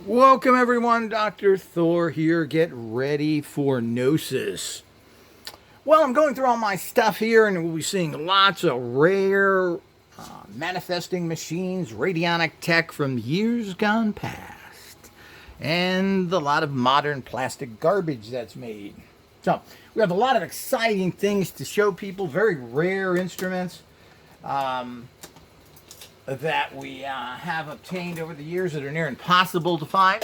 Welcome everyone, Dr. Thor here. Get ready for Gnosis. Well, I'm going through all my stuff here and we'll be seeing lots of rare manifesting machines, radionic tech from years gone past, and a lot of modern plastic garbage that's made. So we have a lot of exciting things to show people, very rare instruments that we have obtained over the years that are near impossible to find,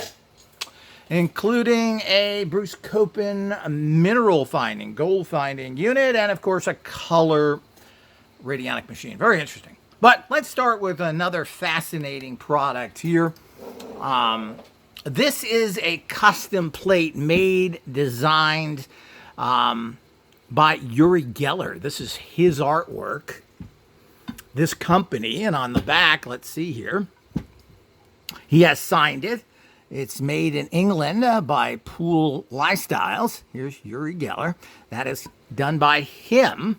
including a Bruce Copen mineral finding, gold finding unit, and of course a color radionic machine. Very interesting. But let's start with another fascinating product here. This is a custom plate made, designed by Uri Geller. This is his artwork. This company, and on the back, let's see here, he has signed it. It's made in England by Pool Lifestyles. Here's Uri Geller. That is done by him.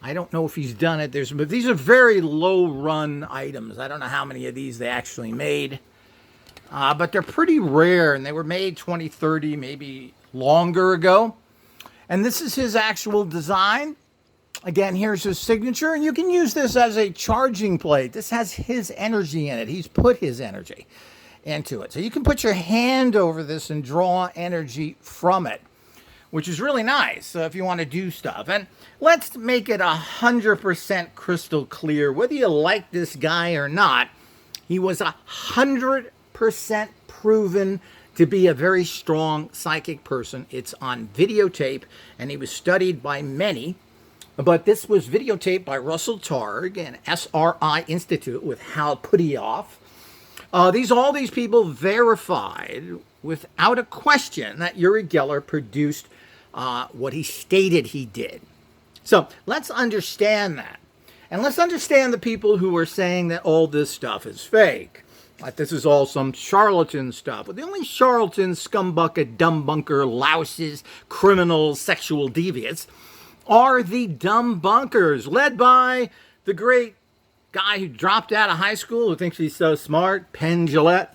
I don't know if he's done it. But these are very low-run items. I don't know how many of these they actually made. But they're pretty rare, and they were made 20, 30, maybe longer ago. And this is his actual design. Again, here's his signature, and you can use this as a charging plate. This has his energy in it. He's put his energy into it. So you can put your hand over this and draw energy from it, which is really nice if you want to do stuff. And let's make it 100% crystal clear. Whether you like this guy or not, he was 100% proven to be a very strong psychic person. It's on videotape, and he was studied by many. But this was videotaped by Russell Targ and SRI Institute with Hal Putioff. All these people verified without a question that Uri Geller produced what he stated he did. So let's understand that. And let's understand the people who are saying that all this stuff is fake. Like this is all some charlatan stuff. But the only charlatans, scumbucket, dumbunker, louses, criminals, sexual deviants are the dumb bunkers, led by the great guy who dropped out of high school, who thinks he's so smart, Penn Jillette.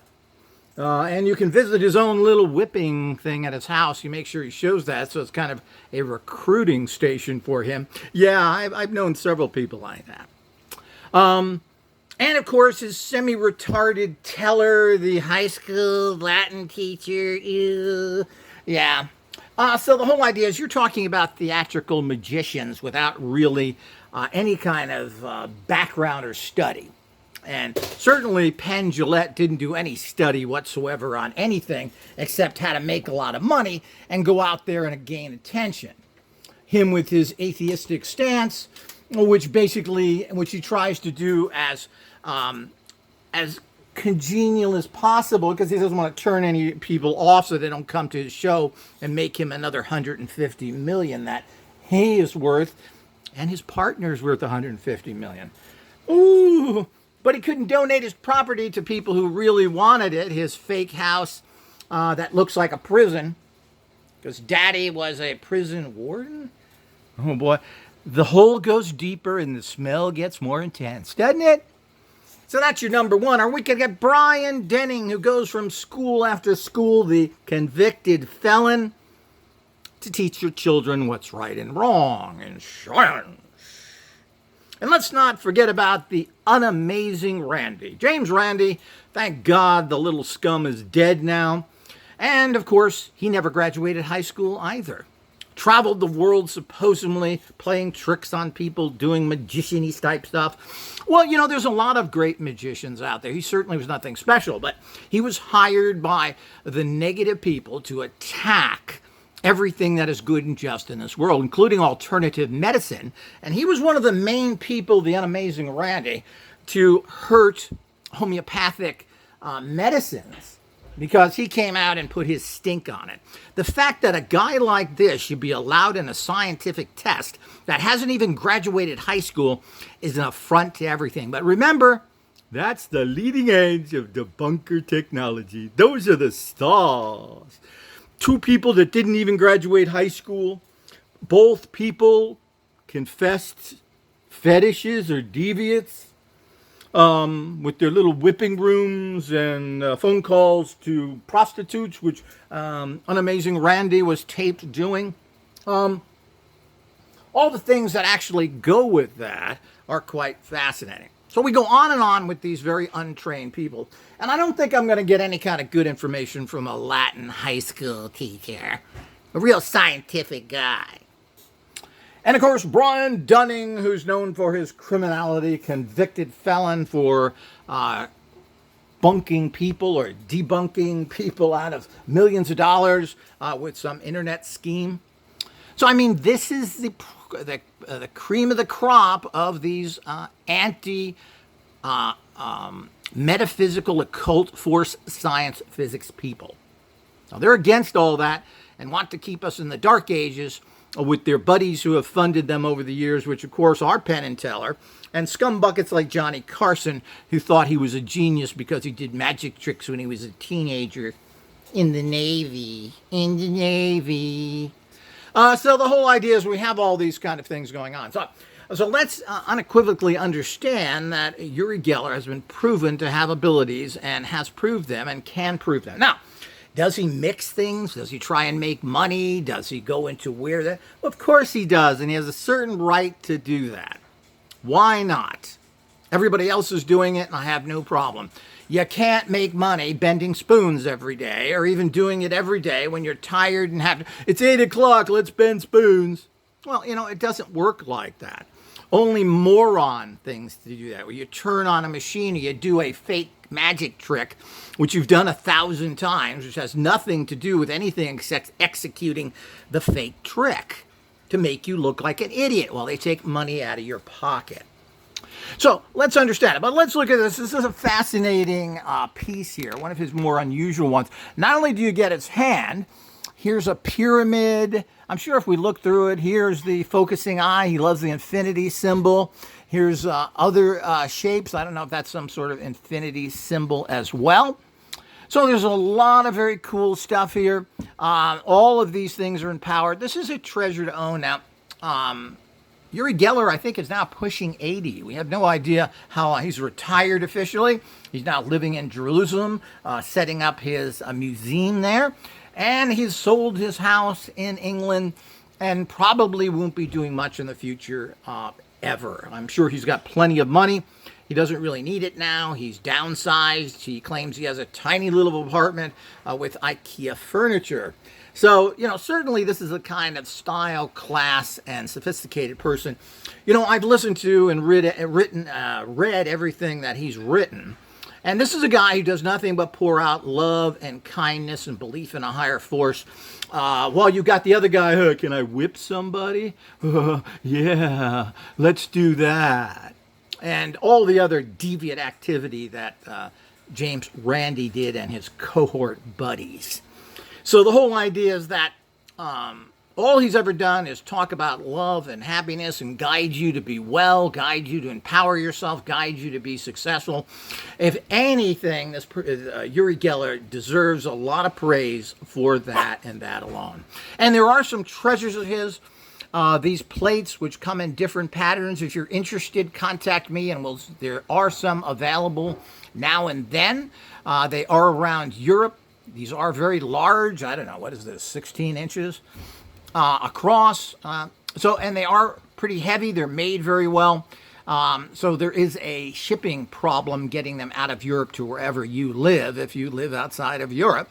And you can visit his own little whipping thing at his house. You make sure he shows that, so it's kind of a recruiting station for him. Yeah, I've known several people like that. And of course, his semi-retarded teller, the high school Latin teacher. Ew. Yeah. So the whole idea is you're talking about theatrical magicians without really any kind of background or study. And certainly Penn Jillette didn't do any study whatsoever on anything except how to make a lot of money and go out there and gain attention. Him with his atheistic stance, which he tries to do as congenial as possible, because he doesn't want to turn any people off so they don't come to his show and make him another 150 million that he is worth, and his partner's worth 150 million. Ooh, but he couldn't donate his property to people who really wanted it, his fake house that looks like a prison, because daddy was a prison warden. Oh boy, the hole goes deeper and the smell gets more intense, doesn't it? So that's your number one. Or we could get Brian Denning, who goes from school after school, the convicted felon, to teach your children what's right and wrong in science. And let's not forget about the unamazing Randy. James Randi, thank God the little scum is dead now. And of course, he never graduated high school either. Traveled the world supposedly playing tricks on people, doing magician-y type stuff. Well, you know, there's a lot of great magicians out there. He certainly was nothing special, but he was hired by the negative people to attack everything that is good and just in this world, including alternative medicine. And he was one of the main people, the unamazing Randy, to hurt homeopathic medicines, because he came out and put his stink on it. The fact that a guy like this should be allowed in a scientific test that hasn't even graduated high school is an affront to everything. But remember, that's the leading edge of debunker technology. Those are the stars. Two people that didn't even graduate high school. Both people confessed fetishes or deviants. with their little whipping rooms and phone calls to prostitutes, which Unamazing Randy was taped doing. All the things that actually go with that are quite fascinating. So we go on and on with these very untrained people. And I don't think I'm going to get any kind of good information from a Latin high school teacher. A real scientific guy. And of course, Brian Dunning, who's known for his criminality, convicted felon for bunking people or debunking people out of millions of dollars with some internet scheme. So, I mean, this is the cream of the crop of these metaphysical, occult, force, science, physics people. Now, they're against all that and want to keep us in the dark ages with their buddies who have funded them over the years, which, of course, are Penn and Teller, and scumbuckets like Johnny Carson, who thought he was a genius because he did magic tricks when he was a teenager in the Navy. So the whole idea is we have all these kind of things going on. So let's unequivocally understand that Uri Geller has been proven to have abilities and has proved them and can prove them. Now, does he mix things? Does he try and make money? Does he go into weird? Well, of course he does, and he has a certain right to do that. Why not? Everybody else is doing it, and I have no problem. You can't make money bending spoons every day, or even doing it every day when you're tired and have to, it's 8 o'clock, let's bend spoons. Well, it doesn't work like that. Only moron things to do that, where you turn on a machine or you do a fake magic trick, which you've done 1,000 times, which has nothing to do with anything except executing the fake trick to make you look like an idiot while they take money out of your pocket. So let's understand it, but let's look at this. This is a fascinating piece here, one of his more unusual ones. Not only do you get his hand, here's a pyramid. I'm sure if we look through it, here's the focusing eye. He loves the infinity symbol. Here's other shapes. I don't know if that's some sort of infinity symbol as well. So there's a lot of very cool stuff here. All of these things are empowered. This is a treasure to own now. Uri Geller, I think, is now pushing 80. We have no idea how he's retired officially. He's now living in Jerusalem, setting up his museum there. And he's sold his house in England and probably won't be doing much in the future ever. I'm sure he's got plenty of money. He doesn't really need it now. He's downsized. He claims he has a tiny little apartment with IKEA furniture. So, certainly this is a kind of style, class, and sophisticated person. I've listened to and read everything that he's written. And this is a guy who does nothing but pour out love and kindness and belief in a higher force. While you got the other guy, can I whip somebody? Yeah, let's do that. And all the other deviant activity that James Randi did and his cohort buddies. So the whole idea is that all he's ever done is talk about love and happiness and guide you to be well, guide you to empower yourself, guide you to be successful. If anything, this Uri Geller deserves a lot of praise for that and that alone. And there are some treasures of his. These plates, which come in different patterns. If you're interested, contact me, and there are some available now and then. They are around Europe. These are very large. I don't know, what is this, 16 inches across. And they are pretty heavy. They're made very well. So there is a shipping problem getting them out of Europe to wherever you live, if you live outside of Europe.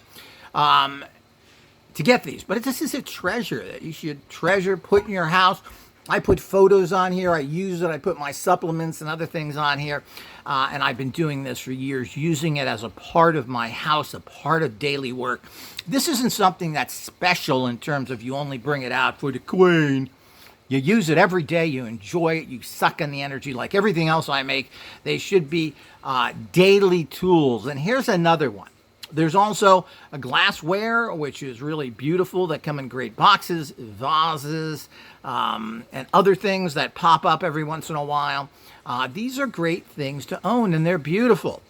To get these. But this is a treasure that you should treasure, put in your house. I put photos on here. I use it. I put my supplements and other things on here. And I've been doing this for years, using it as a part of my house, a part of daily work. This isn't something that's special in terms of you only bring it out for the queen. You use it every day. You enjoy it. You suck in the energy like everything else I make. They should be daily tools. And here's another one. There's also a glassware, which is really beautiful, that come in great boxes, vases, and other things that pop up every once in a while. These are great things to own, and they're beautiful.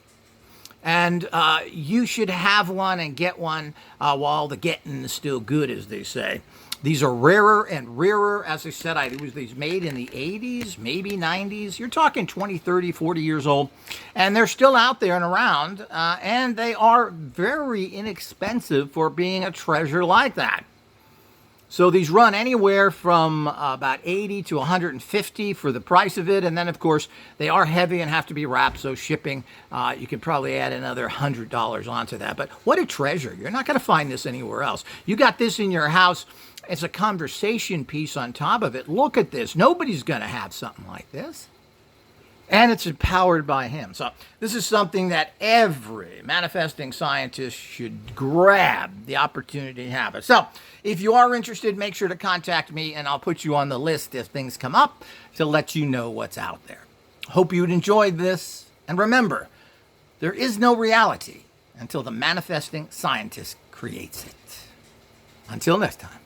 And you should have one and get one while the getting is still good, as they say. These are rarer and rarer. As I said, it was these made in the 80s, maybe 90s. You're talking 20, 30, 40 years old. And they're still out there and around. And they are very inexpensive for being a treasure like that. So these run anywhere from about 80 to 150 for the price of it. And then, of course, they are heavy and have to be wrapped. So shipping, you could probably add another $100 onto that. But what a treasure. You're not going to find this anywhere else. You got this in your house. It's a conversation piece on top of it. Look at this. Nobody's going to have something like this. And it's empowered by him. So this is something that every manifesting scientist should grab the opportunity to have it. So if you are interested, make sure to contact me and I'll put you on the list if things come up to let you know what's out there. Hope you'd enjoyed this. And remember, there is no reality until the manifesting scientist creates it. Until next time.